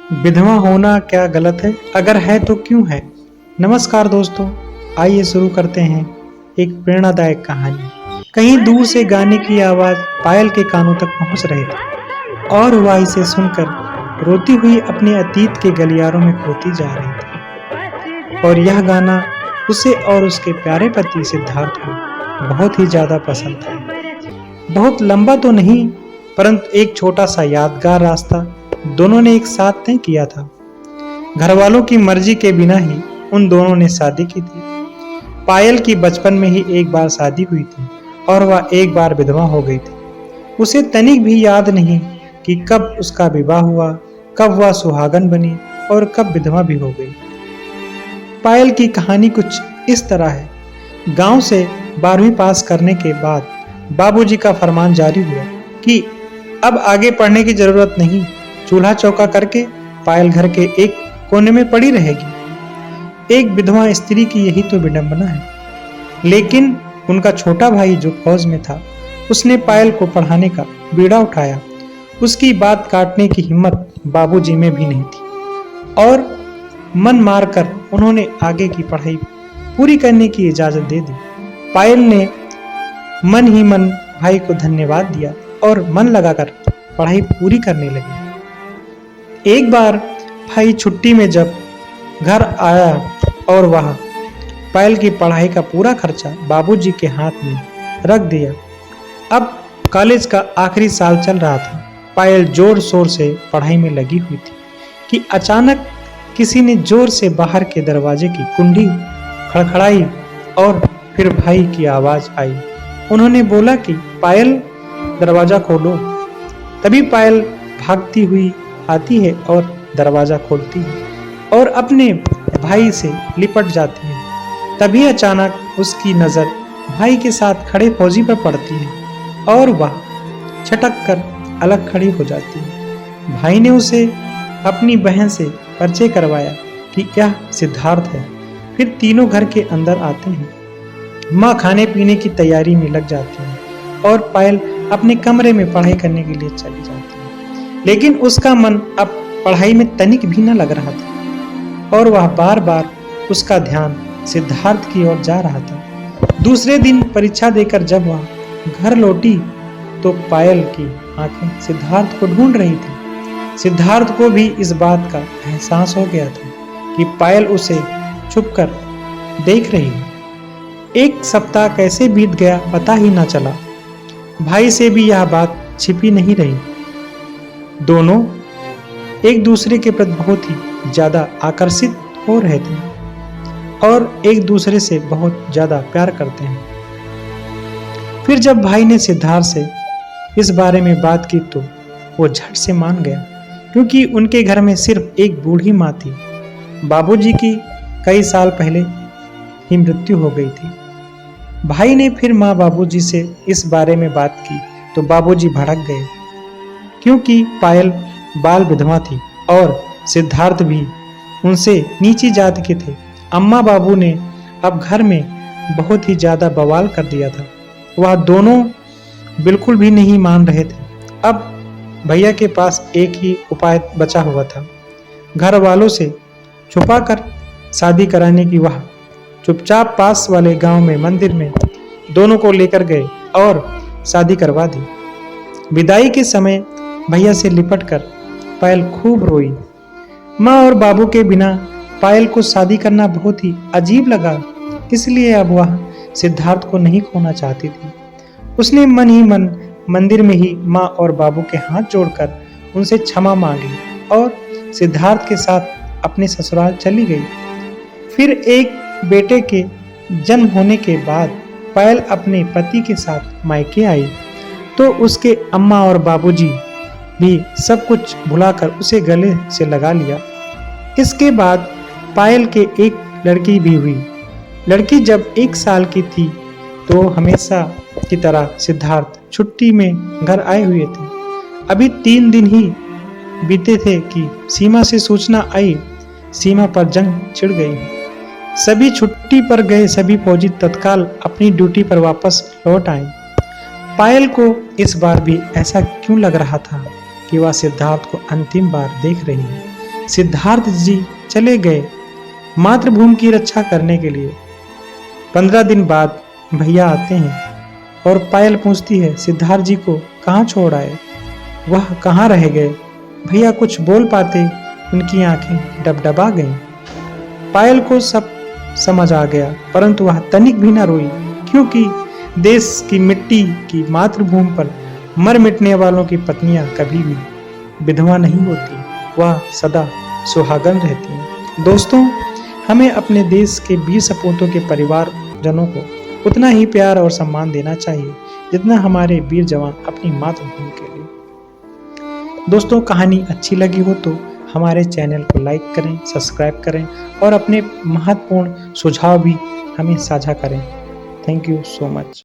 विधवा होना क्या गलत है? अगर है तो क्यों है? नमस्कार दोस्तों, आइए शुरू करते हैं एक प्रेरणादायक कहानी। कहीं दूर से गाने की आवाज पायल के कानों तक पहुंच रही थी और वह इसे सुनकर रोती हुई अपने अतीत के गलियारों में खोती जा रही थी। और यह गाना उसे और उसके प्यारे पति सिद्धार्थ को बहुत ही ज्यादा पसंद था। बहुत लंबा तो नहीं, परंतु एक छोटा सा यादगार रास्ता दोनों ने एक साथ तय किया था। घर वालों की मर्जी के बिना ही उन दोनों ने शादी की थी। पायल की बचपन में ही एक बार शादी हुई थी और वह एक बार विधवा हो गई थी। उसे तनिक भी याद नहीं कि कब उसका विवाह हुआ, कब वह सुहागन बनी और कब विधवा भी हो गई। पायल की कहानी कुछ इस तरह है। गांव से 12वीं पास करने के बाद बाबूजी का फरमान जारी हुआ कि अब आगे पढ़ने की जरूरत नहीं, चूल्हा चौका करके पायल घर के एक कोने में पड़ी रहेगी। एक विधवा स्त्री की यही तो विडंबना है। लेकिन उनका छोटा भाई जो फौज में था, उसने पायल को पढ़ाने का बीड़ा उठाया। उसकी बात काटने की हिम्मत बाबूजी में भी नहीं थी और मन मारकर उन्होंने आगे की पढ़ाई पूरी करने की इजाजत दे दी। पायल ने मन ही मन भाई को धन्यवाद दिया और मन लगाकर पढ़ाई पूरी करने लगी। एक बार भाई छुट्टी में जब घर आया और वह पायल की पढ़ाई का पूरा खर्चा बाबूजी के हाथ में रख दिया। अब कॉलेज का आखिरी साल चल रहा था। पायल जोर शोर से पढ़ाई में लगी हुई थी कि अचानक किसी ने जोर से बाहर के दरवाजे की कुंडी खड़खड़ाई और फिर भाई की आवाज आई। उन्होंने बोला कि पायल, दरवाजा खोलो। तभी पायल भागती हुई आती है और दरवाजा खोलती है और अपने भाई से लिपट जाती है। तभी अचानक उसकी नजर भाई के साथ खड़े फौजी पर पड़ती है और वह छटक कर अलग खड़ी हो जाती है। भाई ने उसे अपनी बहन से परिचय करवाया कि यह सिद्धार्थ है। फिर तीनों घर के अंदर आते हैं। माँ खाने पीने की तैयारी में लग जाती है और पायल अपने कमरे में पढ़ाई करने के लिए चली जाती है। लेकिन उसका मन अब पढ़ाई में तनिक भी न लग रहा था और वह बार बार उसका ध्यान सिद्धार्थ की ओर जा रहा था। दूसरे दिन परीक्षा देकर जब वह घर लौटी तो पायल की आंखें सिद्धार्थ को ढूंढ रही थी। सिद्धार्थ को भी इस बात का एहसास हो गया था कि पायल उसे छुपकर देख रही है। एक सप्ताह कैसे बीत गया पता ही ना चला। भाई से भी यह बात छिपी नहीं रही। दोनों एक दूसरे के प्रति बहुत ही ज्यादा आकर्षित हो रहे थे और एक दूसरे से बहुत ज्यादा प्यार करते हैं। फिर जब भाई ने सिद्धार्थ से इस बारे में बात की तो वो झट से मान गया, क्योंकि उनके घर में सिर्फ एक बूढ़ी माँ थी। बाबूजी की कई साल पहले ही मृत्यु हो गई थी। भाई ने फिर माँ बाबूजी से इस बारे में बात की तो बाबूजी भड़क गए, क्योंकि पायल बाल विधवा थी और सिद्धार्थ भी उनसे नीची जाति के थे। अम्मा बाबू ने अब घर में बहुत ही ज्यादा बवाल कर दिया था। वह दोनों बिल्कुल भी नहीं मान रहे थे। अब भैया के पास एक ही उपाय बचा हुआ था। घर वालों से छुपाकर शादी कराने की। वह चुपचाप पास वाले गांव में मंदिर में दोनों को लेकर गए और शादी करवा दी। विदाई के समय भैया से लिपटकर पायल खूब रोई। माँ और बाबू के बिना पायल को शादी करना बहुत ही अजीब लगा, इसलिए अब वह सिद्धार्थ को नहीं खोना चाहती थी। उसने मन ही मन मंदिर में ही माँ और बाबू के हाथ जोड़कर उनसे क्षमा मांगी और सिद्धार्थ के साथ अपने ससुराल चली गई। फिर एक बेटे के जन्म होने के बाद पायल अपने पति के साथ मायके आई तो उसके अम्मा और बाबूजी भी सब कुछ भुलाकर उसे गले से लगा लिया। इसके बाद पायल के एक लड़की भी हुई। लड़की जब 1 साल की थी तो हमेशा की तरह सिद्धार्थ छुट्टी में घर आए हुए थे। अभी 3 दिन ही बीते थे कि सीमा से सूचना आई, सीमा पर जंग छिड़ गई। सभी छुट्टी पर गए सभी फौजी तत्काल अपनी ड्यूटी पर वापस लौट आए। पायल को इस बार भी ऐसा क्यों लग रहा था कि वह सिद्धार्थ को अंतिम बार देख रही है। सिद्धार्थ जी चले गए मातृभूमि की रक्षा करने के लिए। 15 दिन बाद भैया आते हैं और पायल पूछती है सिद्धार्थ जी को कहाँ छोड़ आए, वह कहाँ रह गए। भैया कुछ बोल पाते, उनकी आंखें डबडबा गईं। पायल को सब समझ आ गया, परंतु वह तनिक भी न रोई, क्योंकि देश की मिट्टी की मातृभूमि पर मर मिटने वालों की पत्नियां कभी भी विधवा नहीं होती, वह सदा सुहागन रहती हैं। दोस्तों, हमें अपने देश के वीर सपूतों के परिवारजनों को उतना ही प्यार और सम्मान देना चाहिए जितना हमारे वीर जवान अपनी मातृभूमि के लिए। दोस्तों, कहानी अच्छी लगी हो तो हमारे चैनल को लाइक करें, सब्सक्राइब करें और अपने महत्वपूर्ण सुझाव भी हमें साझा करें। Thank you so much.